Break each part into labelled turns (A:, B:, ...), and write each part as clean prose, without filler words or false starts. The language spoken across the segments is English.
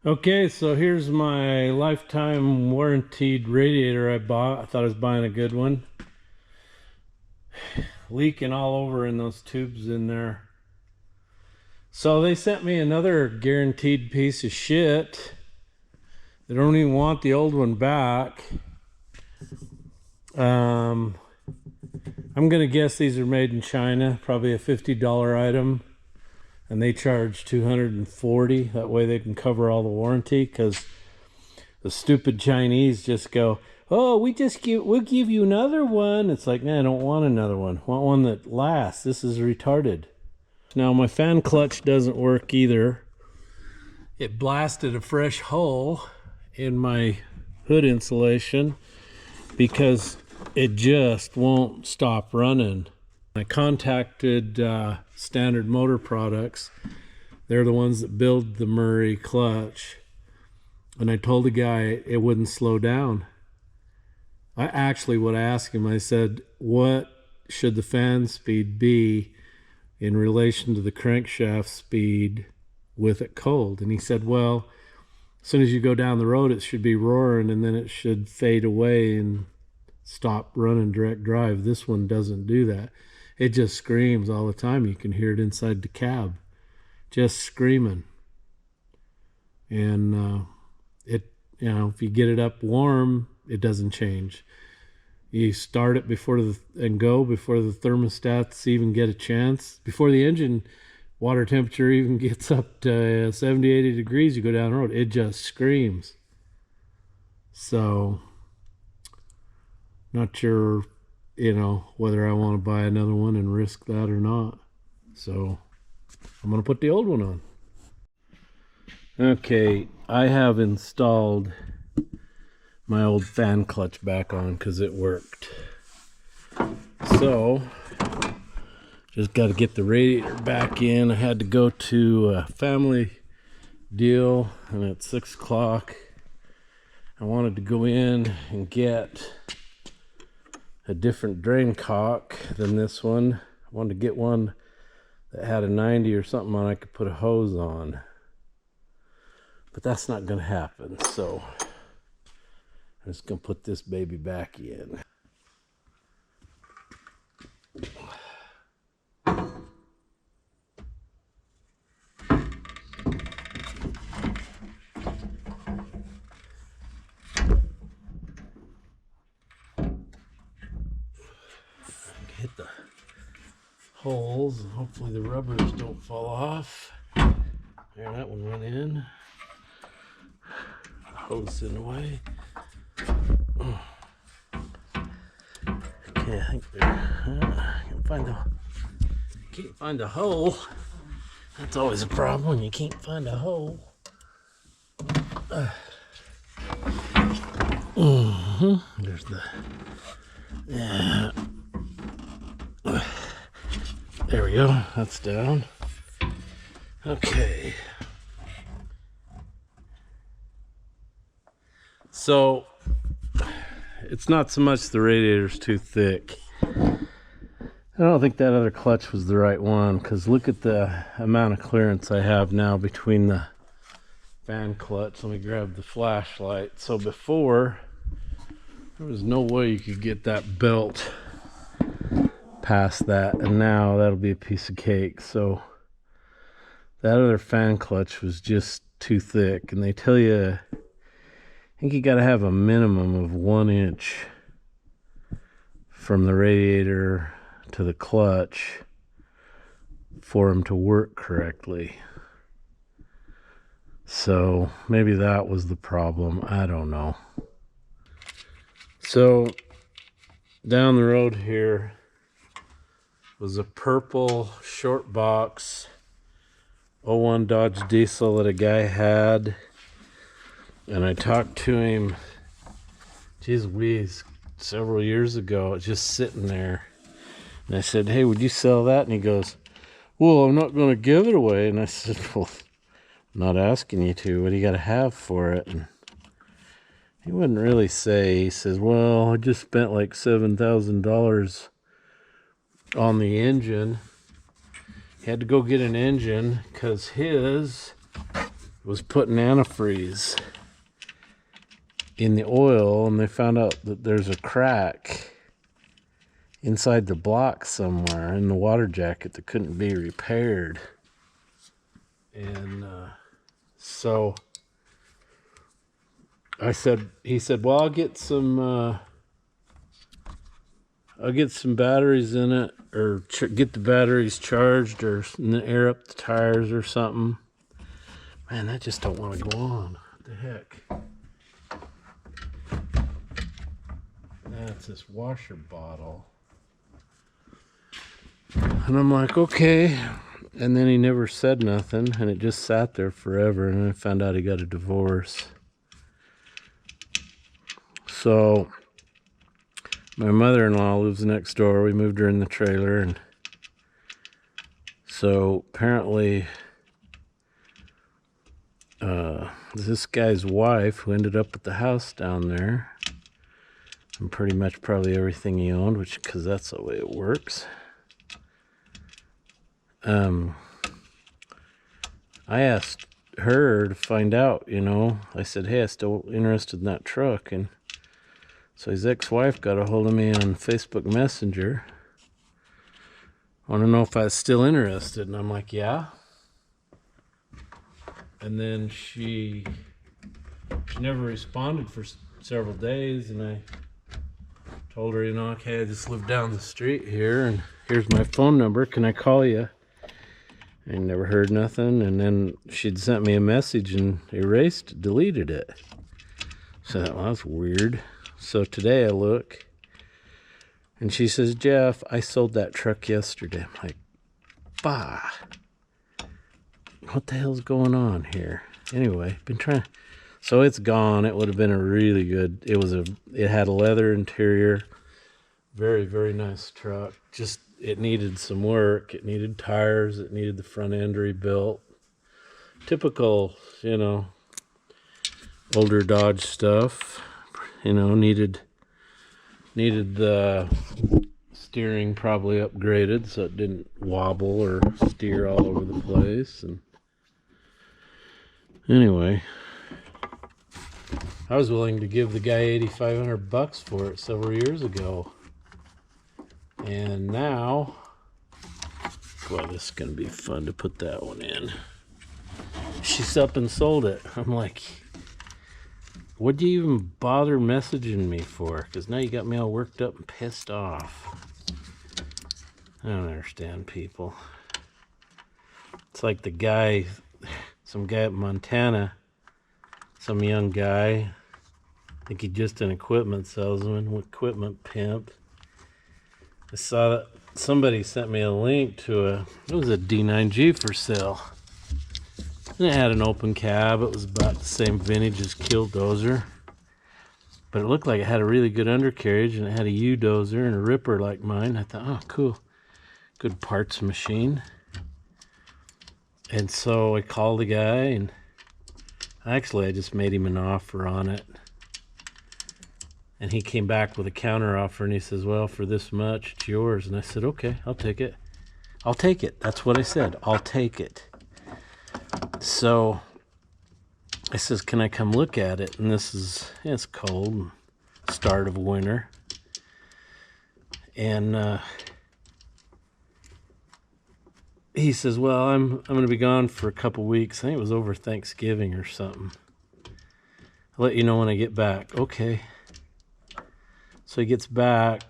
A: Okay, so here's my lifetime warranted radiator I bought. I thought I was buying a good one. Leaking all over in those tubes in there. So they sent me another guaranteed piece of shit. They don't even want the old one back. I'm gonna guess these are made in China, probably a $50 item. And they charge $240. That way they can cover all the warranty, because the stupid Chinese just go, oh, we'll give you another one. It's like, nah, I don't want another one. I want one that lasts. This is retarded. Now my fan clutch doesn't work either. It blasted a fresh hole in my hood insulation because it just won't stop running. I contacted Standard Motor Products. They're the ones that build the Murray clutch. And I told the guy it wouldn't slow down. I actually would ask him, I said, what should the fan speed be in relation to the crankshaft speed with it cold? And he said, well, as soon as you go down the road, it should be roaring and then it should fade away and stop running direct drive. This one doesn't do that. It just screams all the time. You can hear it inside the cab, just screaming. And if you get it up warm, it doesn't change. You start it before the thermostats even get a chance. Before the engine water temperature even gets up to 70, 80 degrees, you go down the road, it just screams. So, not sure, whether I want to buy another one and risk that or not. So, I'm going to put the old one on. Okay, I have installed my old fan clutch back on because it worked. So, just got to get the radiator back in. I had to go to a family deal, and at 6 o'clock, I wanted to go in and get a different drain cock than this one. I wanted to get one that had a 90 or something on I could put a hose on. But that's not going to happen, so I'm just going to put this baby back in. Hit the holes and hopefully the rubbers don't fall off. There, that one went in. Hose in the way. Okay, I think can't find the hole. That's always a problem when you can't find a hole. There's the. Yeah. There we go. That's down. Okay. So it's not so much the radiator's too thick. I don't think that other clutch was the right one, because look at the amount of clearance I have now between the fan clutch. Let me grab the flashlight. So before, there was no way you could get that belt past that, and now that'll be a piece of cake. So that other fan clutch was just too thick, and they tell you, I think you got to have a minimum of 1 inch from the radiator to the clutch for them to work correctly. So maybe that was the problem. I don't know. So down the road here was a purple short box '01 Dodge Diesel that a guy had. And I talked to him, geez whiz, several years ago, just sitting there. And I said, hey, would you sell that? And he goes, well, I'm not going to give it away. And I said, well, I'm not asking you to. What do you got to have for it? And he wouldn't really say. He says, well, I just spent like $7,000 on the engine. He had to go get an engine because his was putting antifreeze in the oil, and they found out that there's a crack inside the block somewhere in the water jacket that couldn't be repaired. And so he said, well, I'll get some batteries in it, or get the batteries charged, or air up the tires or something. Man, that just don't want to go on. What the heck? That's this washer bottle. And I'm like, okay. And then he never said nothing, and it just sat there forever. And I found out he got a divorce. So my mother-in-law lives next door. We moved her in the trailer, and so apparently this guy's wife, who ended up at the house down there, and pretty much probably everything he owned, because that's the way it works. I asked her to find out, I said, hey, I'm still interested in that truck. And so his ex-wife got a hold of me on Facebook Messenger. Want to know if I was still interested. And I'm like, yeah. And then she never responded for several days. And I told her, okay, I just live down the street here, and here's my phone number. Can I call you? I never heard nothing. And then she'd sent me a message and deleted it. So well, that's weird. So today I look, and she says, Jeff, I sold that truck yesterday. I'm like, bah. What the hell's going on here? Anyway, so it's gone. It would have been a really good, it had a leather interior. Very, very nice truck. Just, it needed some work. It needed tires. It needed the front end rebuilt. Typical, older Dodge stuff. Needed the steering probably upgraded so it didn't wobble or steer all over the place. And anyway, I was willing to give the guy $8,500 for it several years ago. And now, well, this is going to be fun to put that one in. She's up and sold it. I'm like, what do you even bother messaging me for? Because now you got me all worked up and pissed off. I don't understand people. It's like the guy, some guy at Montana, some young guy, I think he's just an equipment salesman, equipment pimp. I saw that somebody sent me a link to it was a D9G for sale. And it had an open cab. It was about the same vintage as Killdozer. But it looked like it had a really good undercarriage, and it had a U-dozer and a ripper like mine. I thought, oh, cool. Good parts machine. And so I called the guy, and actually I just made him an offer on it. And he came back with a counter offer, and he says, well, for this much, it's yours. And I said, okay, I'll take it. I'll take it. That's what I said. I'll take it. So I says, can I come look at it? And it's cold, start of winter. And he says, well, I'm going to be gone for a couple weeks. I think it was over Thanksgiving or something. I'll let you know when I get back. Okay. So he gets back,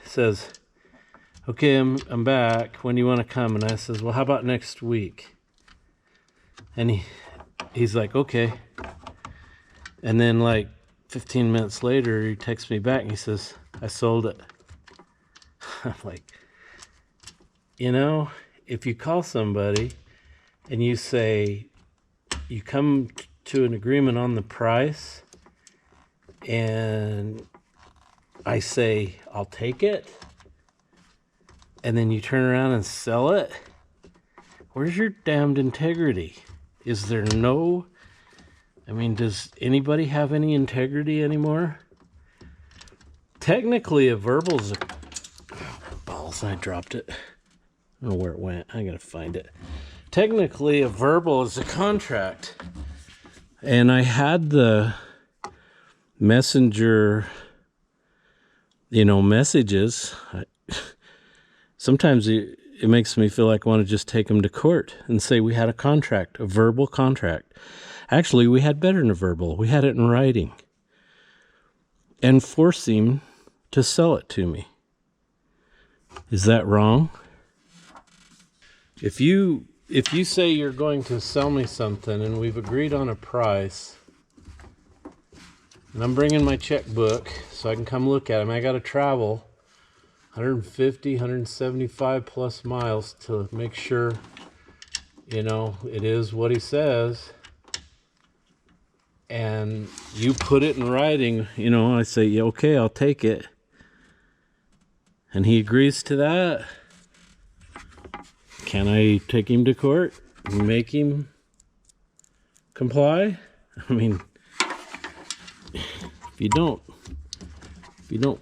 A: says, okay, I'm back. When do you want to come? And I says, well, how about next week? And he's like, okay. And then like 15 minutes later, he texts me back and he says, I sold it. I'm like, if you call somebody and you say, you come to an agreement on the price, and I say, I'll take it, and then you turn around and sell it, where's your damned integrity? Is there no, does anybody have any integrity anymore? Technically, a verbal's balls, I dropped it. I don't know where it went. I gotta find it. technically a verbal is a contract. And I had the messenger, messages. Sometimes it makes me feel like I want to just take them to court and say we had a contract, a verbal contract. Actually, we had better than a verbal. We had it in writing. And force him to sell it to me. Is that wrong? If you say you're going to sell me something and we've agreed on a price, and I'm bringing my checkbook so I can come look at it, I got to travel 150, 175 plus miles to make sure, it is what he says. And you put it in writing, I say, yeah, okay, I'll take it. And he agrees to that. Can I take him to court and make him comply? I mean, if you don't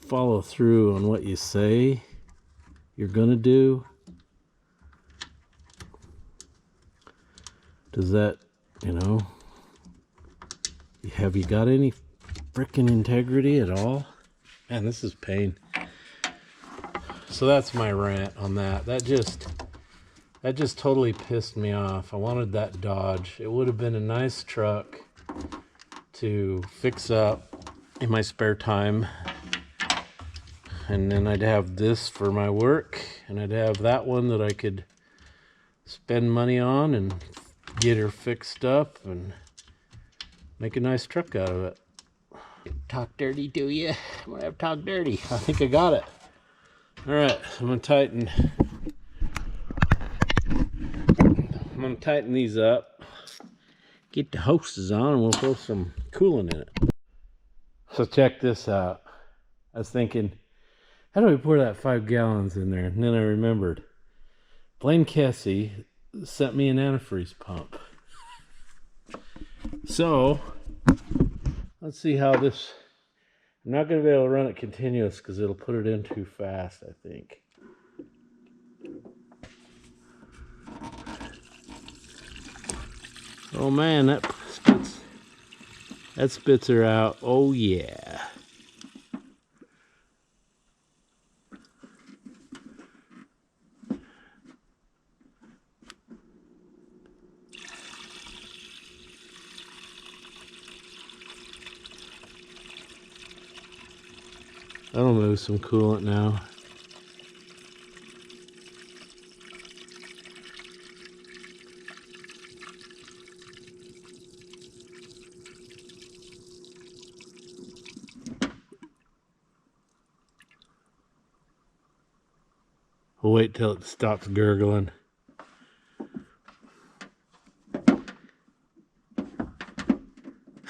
A: follow through on what you say you're gonna do, does that, have you got any frickin' integrity at all? Man, this is pain. So that's my rant on that. That just totally pissed me off. I wanted that Dodge. It would have been a nice truck to fix up in my spare time. And then I'd have this for my work, and I'd have that one that I could spend money on and get her fixed up and make a nice truck out of it. Talk dirty, do you? I'm gonna have to talk dirty. I think I got it. All right, I'm gonna tighten these up, get the hoses on, and we'll throw some coolant in it. So check this out. I was thinking, how do we pour that 5 gallons in there? And then I remembered, Blaine Kessie sent me an antifreeze pump. So let's see how this, I'm not going to be able to run it continuous because it'll put it in too fast, I think. Oh man, that spits her out. Oh yeah. That'll move some coolant now. We'll wait till it stops gurgling.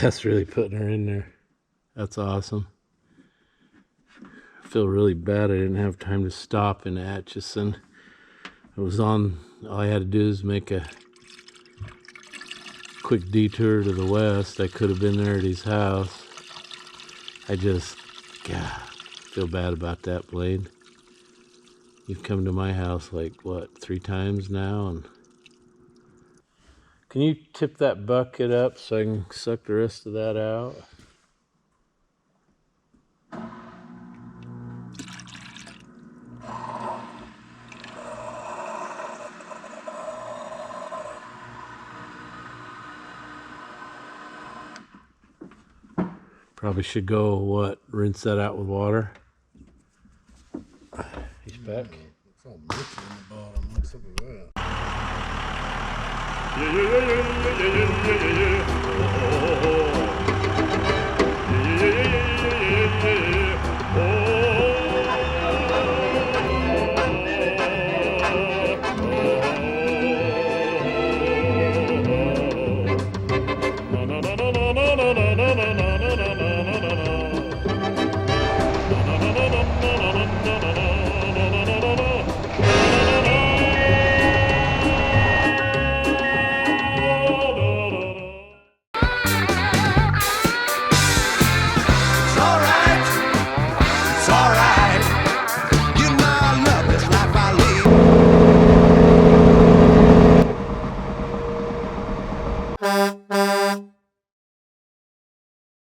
A: That's really putting her in there. That's awesome. I feel really bad I didn't have time to stop in Atchison. I was on, all I had to do is make a quick detour to the west. I could have been there at his house. I just, feel bad about that, Blade. You've come to my house like, what, 3 times now? And can you tip that bucket up so I can suck the rest of that out? Probably should go, rinse that out with water. He's back.
B: It's all mixed in the bottom. What's up with that?